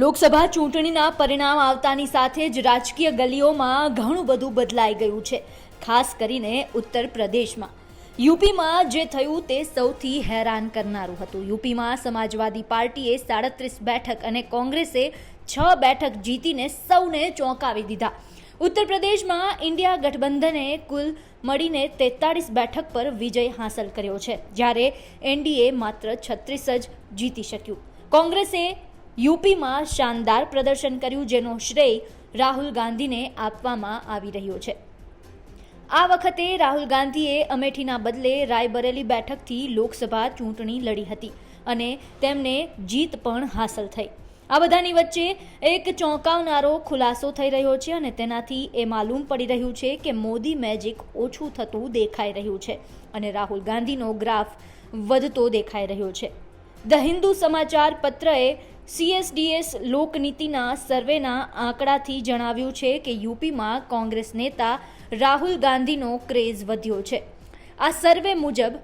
લોકસભા ચૂંટણીના પરિણામ આવતાની સાથે જ રાજકીય ગલીઓમાં ઘણું બધું બદલાઈ ગયું છે, ખાસ કરીને ઉત્તર પ્રદેશમાં. યુપીમાં જે થયું તે સૌથી હેરાન કરનારું હતું. યુપીમાં સમાજવાદી પાર્ટીએ 37 બેઠક અને કોંગ્રેસે 6 બેઠક જીતીને સૌને ચોંકાવી દીધા. ઉત્તર પ્રદેશમાં ઇન્ડિયા ગઠબંધને કુલ મળીને 43 બેઠક પર વિજય હાંસલ કર્યો છે, જ્યારે એનડીએ માત્ર 36 જ જીતી શક્યું. કોંગ્રેસે યુપીમાં શાનદાર પ્રદર્શન કર્યું, જેનો શ્રેય રાહુલ ગાંધીને આપવામાં આવી રહ્યો છે. આ વખતે રાહુલ ગાંધીએ અમેઠીના બદલે રાયબરેલી બેઠકથી લોકસભા ચૂંટણી લડી હતી અને તેમને જીત પણ હાંસલ થઈ. આ બધાની વચ્ચે એક ચોંકાવનારો ખુલાસો થઈ રહ્યો છે અને તેનાથી એ માલુમ પડી રહ્યું છે કે મોદી મેજિક ઓછું થતું દેખાઈ રહ્યું છે અને રાહુલ ગાંધીનો ગ્રાફ વધતો દેખાઈ રહ્યો છે. ધ હિન્દુ સમાચાર પત્રએ CSDS લોકનીતિના સર્વેના આંકડાથી જણાવ્યું છે કે યુપીમાં કોંગ્રેસ નેતા રાહુલ ગાંધીનો ક્રેઝ વધ્યો છે. આ સર્વે મુજબ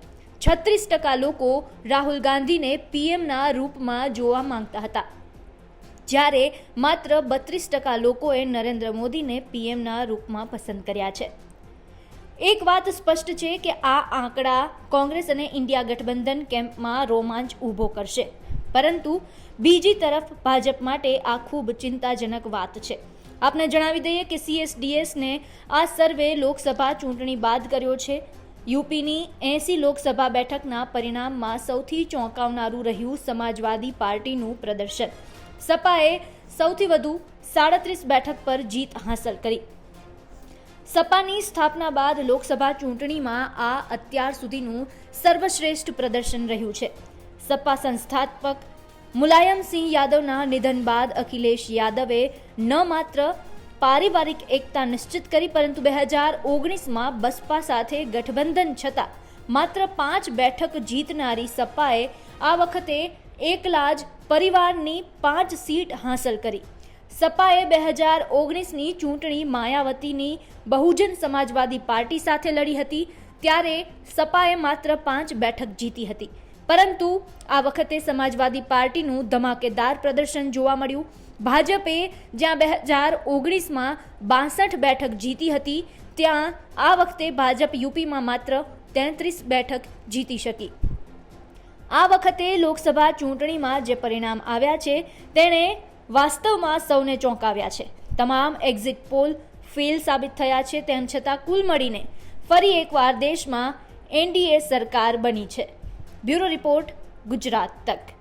36% લોકો રાહુલ ગાંધીને પીએમના રૂપમાં જોવા માંગતા હતા, જ્યારે માત્ર 32% લોકોએ નરેન્દ્ર મોદીને પીએમના રૂપમાં પસંદ કર્યા છે. એક વાત સ્પષ્ટ છે કે આ આંકડા કોંગ્રેસ અને ઇન્ડિયા ગઠબંધન કેમ્પમાં રોમાંચ ઊભો કરશે, પરંતુ બીજી તરફ ભાજપ માટે આ ખૂબ ચિંતાજનક વાત છે. આપને જણાવી દઈએ કે CSDSને આ સર્વે લોકસભા ચૂંટણી બાદ કર્યો છે. યુપીની 80 લોકસભા બેઠકના પરિણામમાં સૌથી ચોંકાવનારું રહ્યું સમાજવાદી પાર્ટીનું પ્રદર્શન. સપાએ સૌથી વધુ 37 બેઠક પર જીત હાંસલ કરી. સપાની સ્થાપના બાદ લોકસભા ચૂંટણીમાં આ અત્યાર સુધીનું સર્વશ્રેષ્ઠ પ્રદર્શન રહ્યું છે. સપા સંસ્થાપક મુલાયમસિંહ યાદવના નિધન બાદ અખિલેશ યાદવે ન માત્ર પારિવારિક એકતા નિશ્ચિત કરી, પરંતુ 2019માં બસપા સાથે ગઠબંધન છતાં માત્ર 5 બેઠક જીતનારી સપાએ આ વખતે એકલા જ પરિવારની 5 સીટ હાંસલ કરી. સપાએ 2019ની ચૂંટણી માયાવતીની બહુજન સમાજવાદી પાર્ટી સાથે લડી હતી, ત્યારે સપાએ માત્ર 5 બેઠક જીતી હતી. પરંતુ આ વખતે સમાજવાદી પાર્ટીનું ધમાકેદાર પ્રદર્શન જોવા મળ્યું. ભાજપે જ્યાં 2019માં 62 બેઠક જીતી હતી, ત્યાં આ વખતે ભાજપ યુપીમાં માત્ર 33 બેઠક જીતી શકી. આ વખતે લોકસભા ચૂંટણીમાં જે પરિણામ આવ્યા છે તેણે વાસ્તવમાં સૌને ચોંકાવ્યા છે. તમામ એક્ઝિટ પોલ ફેલ સાબિત થયા છે. તેમ છતાં કુલ મળીને ફરી એકવાર દેશમાં એનડીએ સરકાર બની છે. બ્યુરો રિપોર્ટ, ગુજરાત તક.